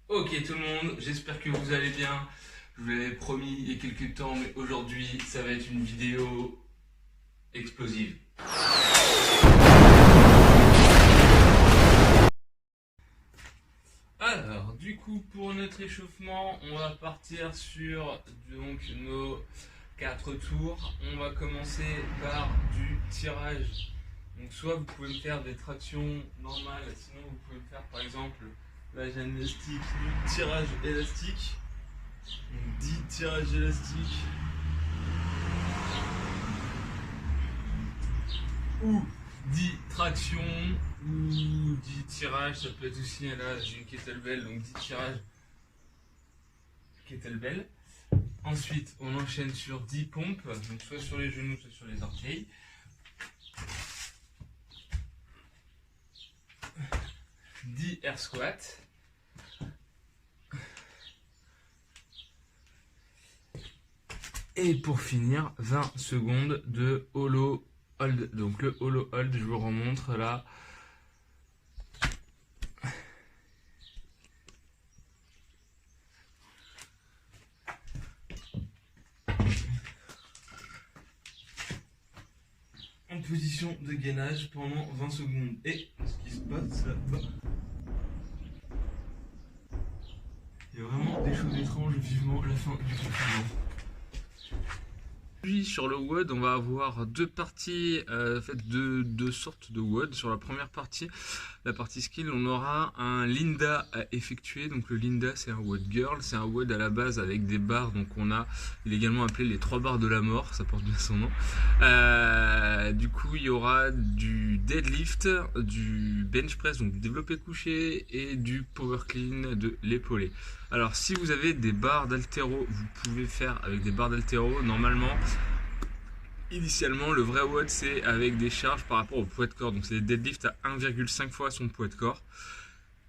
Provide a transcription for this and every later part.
Ok tout le monde, j'espère que vous allez bien. Je vous l'avais promis il y a quelques temps, mais aujourd'hui ça va être une vidéo explosive. Alors, du coup, pour notre échauffement, on va partir sur donc nos 4 tours. On va commencer par du tirage. Donc, soit vous pouvez me faire des tractions normales, sinon vous pouvez me faire par exemple, là j'ai un élastique, du tirage élastique. Donc 10 tirages élastiques ou 10 tractions ou 10 tirages, ça peut être aussi, là j'ai une kettlebell, donc 10 tirages kettlebell. Ensuite on enchaîne sur 10 pompes, donc soit sur les genoux, soit sur les orteils. 10 air squats. Et pour finir, 20 secondes de hollow hold. Donc le hollow hold, je vous remontre là. En position de gainage pendant 20 secondes. Et ce qui se passe là-bas, il y a vraiment des choses étranges, vivement la fin du confinement. Sur le WOD, on va avoir deux parties, deux sortes de WOD. Sur la première partie, la partie skill, on aura un Linda à effectuer. Donc le Linda, c'est un WOD girl, c'est un WOD à la base avec des barres. Donc il est également appelé les 3 barres de la mort, ça porte bien son nom. Du coup, il y aura du deadlift, du bench press, donc du développé couché, et du power clean de l'épaulé. Alors si vous avez des barres d'haltéro, vous pouvez faire avec des barres d'haltéro. Normalement, initialement, le vrai WOD, c'est avec des charges par rapport au poids de corps. Donc c'est des deadlifts à 1,5 fois son poids de corps,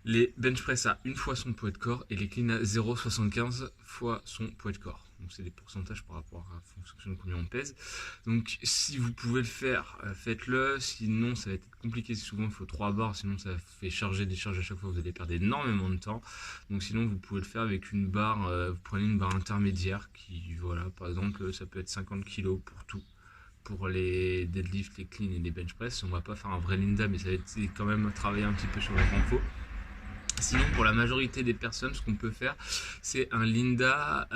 les bench press à 1 fois son poids de corps et les clean à 0,75 fois son poids de corps. Donc c'est des pourcentages par rapport à fonction de combien on pèse. Donc si vous pouvez le faire, faites-le. Sinon ça va être compliqué. Souvent il faut 3 barres, sinon ça fait charger des charges à chaque fois. Vous allez perdre énormément de temps. Donc sinon vous pouvez le faire avec une barre. Vous prenez une barre intermédiaire qui, voilà, par exemple ça peut être 50 kg pour tout. Pour les deadlifts, les cleans et les bench press. On va pas faire un vrai Linda, mais ça va être quand même travailler un petit peu sur le renfo. Sinon, pour la majorité des personnes, ce qu'on peut faire, c'est un Linda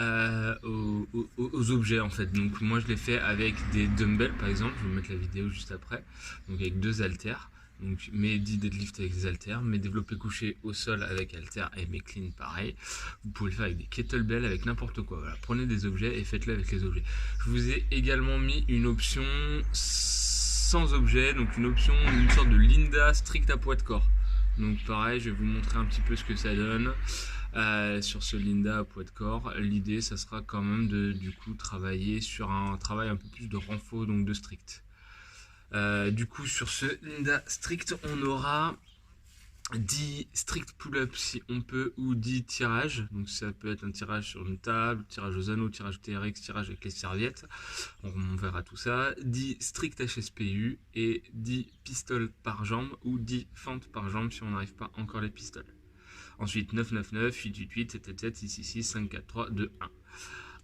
aux objets en fait. Donc moi, je l'ai fait avec des dumbbells par exemple. Je vais vous mettre la vidéo juste après. Donc avec 2 haltères. Donc mes 10 deadlifts avec des haltères, mes développés couchés au sol avec haltères et mes cleans pareil. Vous pouvez le faire avec des kettlebells, avec n'importe quoi. Voilà, prenez des objets et faites-le avec les objets. Je vous ai également mis une option sans objet, donc une sorte de Linda strict à poids de corps. Donc pareil, je vais vous montrer un petit peu ce que ça donne sur ce Linda à poids de corps. L'idée, ça sera quand même de du coup travailler sur un travail un peu plus de renfort, donc de strict. Du coup, sur ce Linda strict, on aura 10 strict pull-ups si on peut, ou 10 tirages. Donc ça peut être un tirage sur une table, tirage aux anneaux, tirage TRX, tirage avec les serviettes. On verra tout ça. 10 strict HSPU et 10 pistoles par jambe ou 10 fentes par jambe si on n'arrive pas encore les pistoles. Ensuite 9, 9, 9, 8, 8, 8, 7, 7, 7, 6, 6, 6, 5, 4, 3, 2, 1.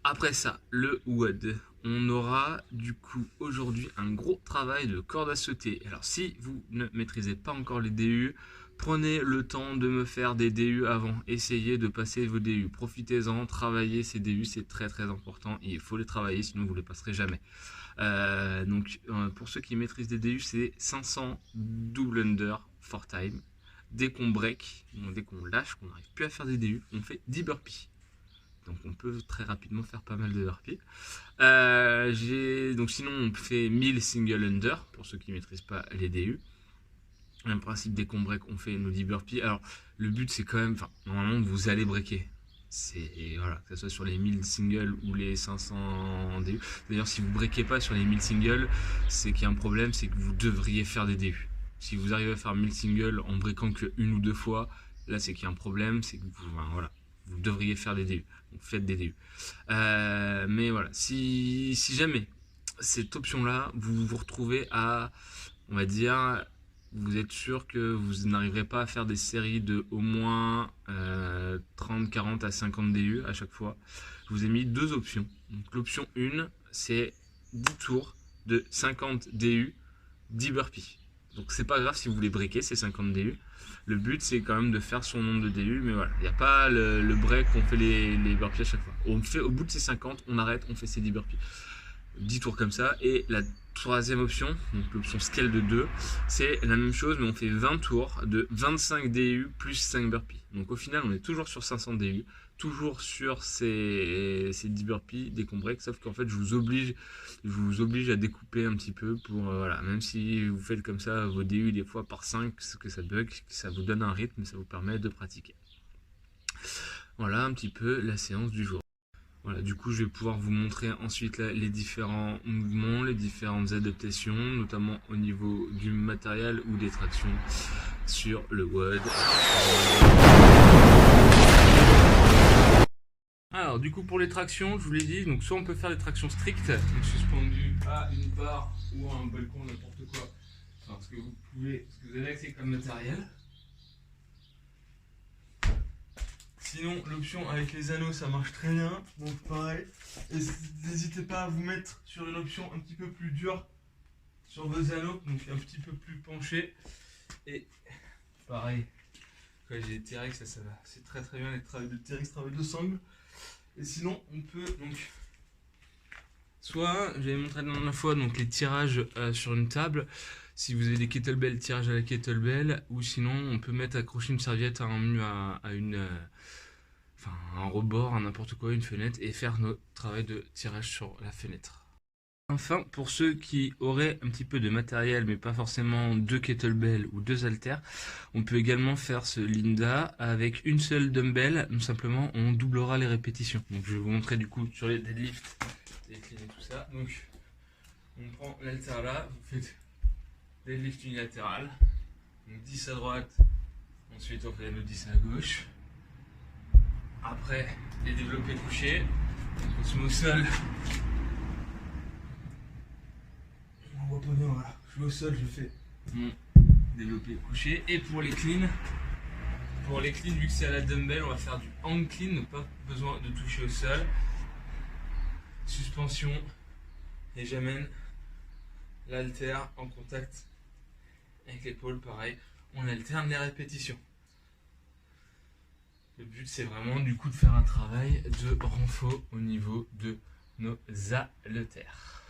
Après ça, le WOD. On aura du coup aujourd'hui un gros travail de corde à sauter. Alors si vous ne maîtrisez pas encore les DU, prenez le temps de me faire des DU avant. Essayez de passer vos DU. Profitez-en, travaillez ces DU, c'est très très important. Il faut les travailler, sinon vous ne les passerez jamais. Pour ceux qui maîtrisent des DU, c'est 500 double under for time. Dès qu'on break, dès qu'on lâche, qu'on n'arrive plus à faire des DU, on fait 10 burpees. Donc on peut très rapidement faire pas mal de burpees. Donc sinon on fait 1000 single under pour ceux qui ne maîtrisent pas les DU. Un principe, dès qu'on break, on fait nos 10 burpees. Alors le but c'est quand même, normalement vous allez breaker. Voilà, que ce soit sur les 1000 singles ou les 500 DU. D'ailleurs si vous breakez pas sur les 1000 singles, c'est qu'il y a un problème, c'est que vous devriez faire des DU. Si vous arrivez à faire 1000 singles en breakant que une ou deux fois, là c'est qu'il y a un problème, c'est que vous devriez faire des DU. Donc faites des DU. Mais voilà, si jamais cette option là, vous vous retrouvez à, on va dire, vous êtes sûr que vous n'arriverez pas à faire des séries de au moins 30, 40 à 50 DU à chaque fois. Je vous ai mis deux options. Donc l'option 1, c'est 10 tours de 50 DU, 10 burpees. Donc c'est pas grave si vous voulez breaker ces 50 DU. Le but c'est quand même de faire son nombre de DU, mais voilà, il n'y a pas le break, on fait les burpees à chaque fois. On fait au bout de ces 50, on arrête, on fait ces 10 burpees. 10 tours comme ça. Et la troisième option, donc l'option scale de 2, c'est la même chose, mais on fait 20 tours de 25 DU plus 5 burpees. Donc au final, on est toujours sur 500 DU, toujours sur ces 10 burpees, des break, sauf qu'en fait, je vous oblige à découper un petit peu pour, voilà, même si vous faites comme ça vos DU des fois par 5, que ça bug, ça vous donne un rythme, ça vous permet de pratiquer. Voilà un petit peu la séance du jour. Voilà, du coup, je vais pouvoir vous montrer ensuite là, les différents mouvements, les différentes adaptations, notamment au niveau du matériel ou des tractions sur le WOD. Alors, du coup, pour les tractions, je vous l'ai dit, donc soit on peut faire des tractions strictes, donc suspendues à une barre ou à un balcon, n'importe quoi, enfin, ce que vous avez accès comme matériel. Sinon, l'option avec les anneaux, ça marche très bien. Donc pareil, n'hésitez pas à vous mettre sur une option un petit peu plus dure sur vos anneaux, donc un petit peu plus penché. Et pareil, quand j'ai des T-Rex, ça va. C'est très très bien les travails de T-Rex, travail de sangle. Et sinon, on peut donc soit, j'avais montré la dernière fois, donc les tirages sur une table. Si vous avez des kettlebells, tirage à la kettlebell, ou sinon on peut mettre accrocher une serviette à un rebord, à n'importe quoi, une fenêtre, et faire notre travail de tirage sur la fenêtre. Enfin, pour ceux qui auraient un petit peu de matériel, mais pas forcément deux kettlebells ou deux haltères, on peut également faire ce Linda avec une seule dumbbell. Tout simplement, on doublera les répétitions. Donc, je vais vous montrer du coup sur les deadlifts, les cleans et tout ça. Donc, on prend l'haltère là, vous faites deadlift unilatéral, donc 10 à droite, ensuite on fait le 10 à gauche. Après, les développés couchés, on se met au sol. On voit pas bien, voilà. Je vais au sol, je fais mon développé couché. Et pour les cleans, vu que c'est à la dumbbell, on va faire du hang clean, donc pas besoin de toucher au sol. Suspension, et j'amène l'haltère en contact avec l'épaule, pareil. On alterne les répétitions. Le but c'est vraiment du coup de faire un travail de renfort au niveau de nos haltères.